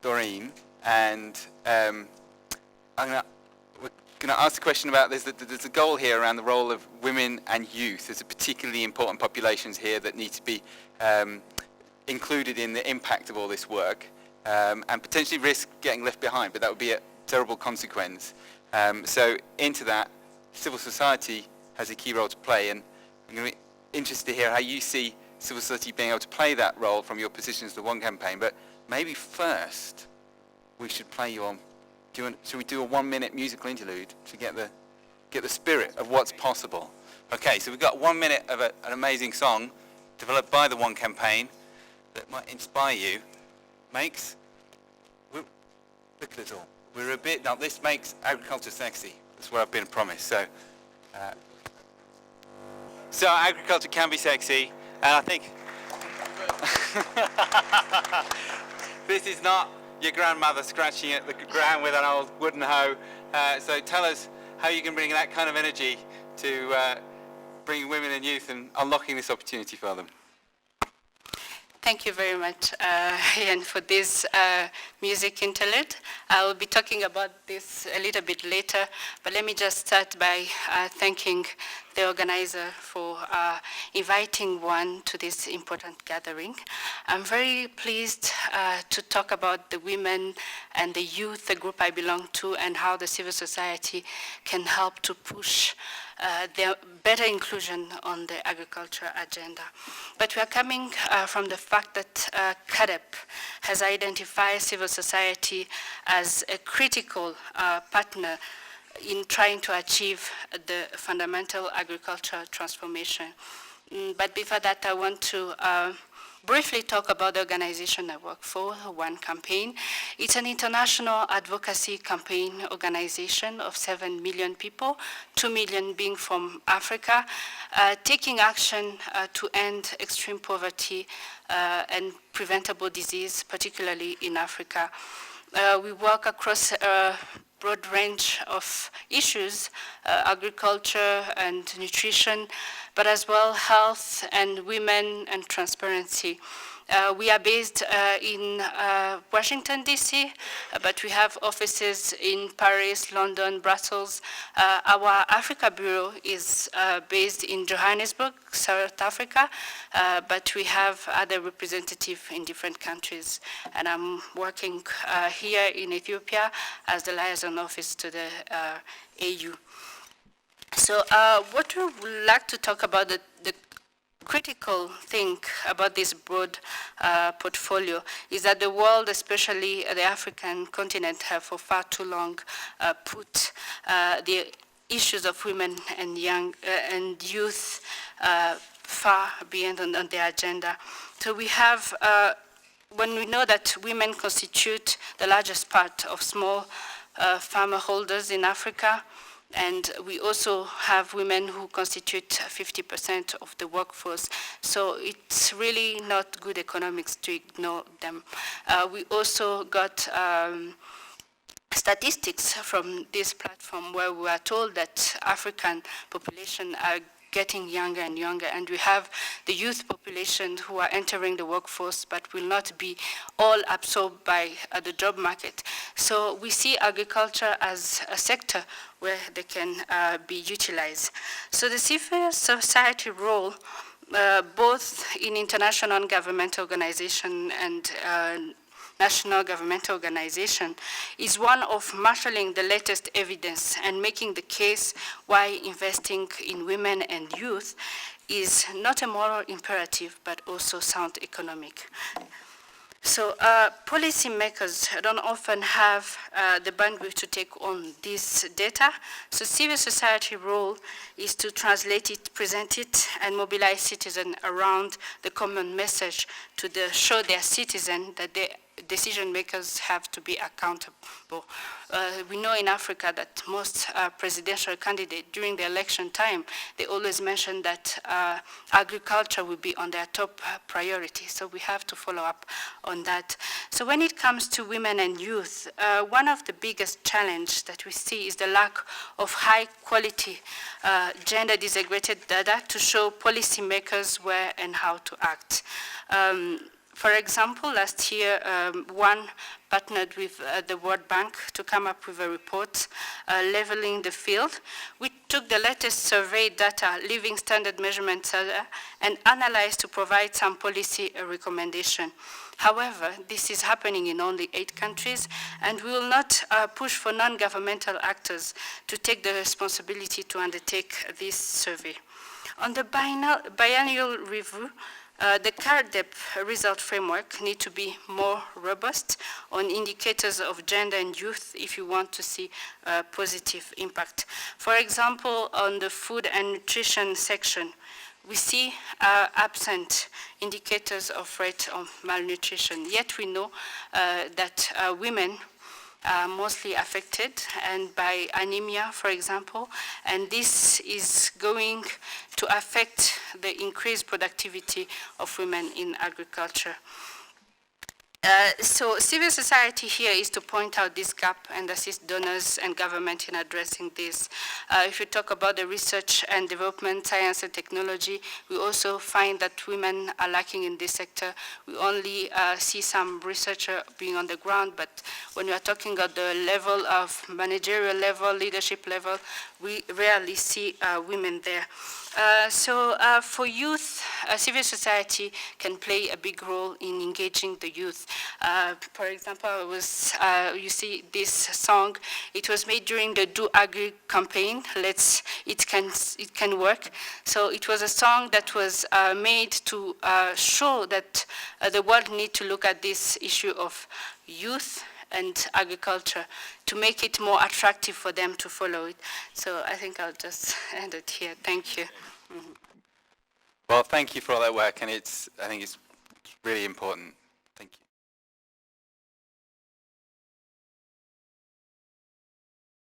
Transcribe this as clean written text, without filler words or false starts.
Dorine, and we're going to ask the question about there's a goal here around the role of women and youth as a particularly important populations here that need to be included in the impact of all this work, and potentially risk getting left behind, but that would be a terrible consequence. So into that, civil society has a key role to play, and I'm going to be interested to hear how you see civil society being able to play that role from your position as the One Campaign. But maybe first we should play you on. Should we do a 1-minute musical interlude to get the spirit of what's possible? Okay, so we've got 1 minute of an amazing song developed by the One Campaign that might inspire you. Look at it all. We're a bit, now this makes agriculture sexy. That's what I've been promised. So agriculture can be sexy, and I think this is not your grandmother scratching at the ground with an old wooden hoe. So tell us how you can bring that kind of energy to bringing women and youth and unlocking this opportunity for them. Thank you very much, Ian, for this music interlude. I will be talking about this a little bit later, but let me just start by thanking the organizer for inviting one to this important gathering. I'm very pleased to talk about the women and the youth, the group I belong to, and how the civil society can help to push their better inclusion on the agriculture agenda. But we are coming from the fact that CADEP has identified civil society as a critical partner in trying to achieve the fundamental agricultural transformation. But before that, I want to briefly talk about the organization I work for, One Campaign. It's an international advocacy campaign organization of 7 million people, 2 million being from Africa, taking action to end extreme poverty and preventable disease, particularly in Africa. We work across a broad range of issues, agriculture and nutrition, but as well health and women and transparency. We are based in Washington, D.C., but we have offices in Paris, London, Brussels. Our Africa Bureau is based in Johannesburg, South Africa, but we have other representatives in different countries. And I'm working here in Ethiopia as the liaison office to the AU. So what we would like to talk about the critical thing about this broad portfolio is that the world, especially the African continent, have for far too long put the issues of women and young and youth far beyond on the agenda. So we have, when we know that women constitute the largest part of small farmer holders in Africa, and we also have women who constitute 50% of the workforce. So it's really not good economics to ignore them. We also got statistics from this platform where we are told that African population are getting younger and younger, and we have the youth population who are entering the workforce but will not be all absorbed by the job market. So we see agriculture as a sector where they can be utilized. So the civil society role, both in international non-governmental organization and national governmental organization, is one of marshalling the latest evidence and making the case why investing in women and youth is not a moral imperative, but also sound economic. So policymakers don't often have the bandwidth to take on this data. So civil society role is to translate it, present it, and mobilize citizens around the common message to show their citizens that they decision makers have to be accountable. We know in Africa that most presidential candidates during the election time, they always mention that agriculture will be on their top priority. So we have to follow up on that. So when it comes to women and youth, one of the biggest challenges that we see is the lack of high quality gender disaggregated data to show policymakers where and how to act. For example, last year, one partnered with the World Bank to come up with a report leveling the field. We took the latest survey data, living standard measurement data, and analyzed to provide some policy recommendation. However, this is happening in only 8 countries, and we will not push for non-governmental actors to take the responsibility to undertake this survey. On the biennial review, the CARDEP result framework needs to be more robust on indicators of gender and youth if you want to see a positive impact. For example, on the food and nutrition section, we see absent indicators of rate of malnutrition. Yet we know that women are mostly affected and by anemia, for example, and this is going to affect the increased productivity of women in agriculture. So civil society here is to point out this gap and assist donors and government in addressing this. If you talk about the research and development, science and technology, we also find that women are lacking in this sector. We only see some researcher being on the ground, but when we are talking about the level of managerial level, leadership level, we rarely see women there. For youth, civil society can play a big role in engaging the youth. For example, you see this song, it was made during the Do Agri campaign, It Can Work. So it was a song that was made to show that the world needs to look at this issue of youth and agriculture to make it more attractive for them to follow it. So I think I'll just end it here. Thank you. Mm-hmm. Well, thank you for all that work, and I think it's really important. Thank you.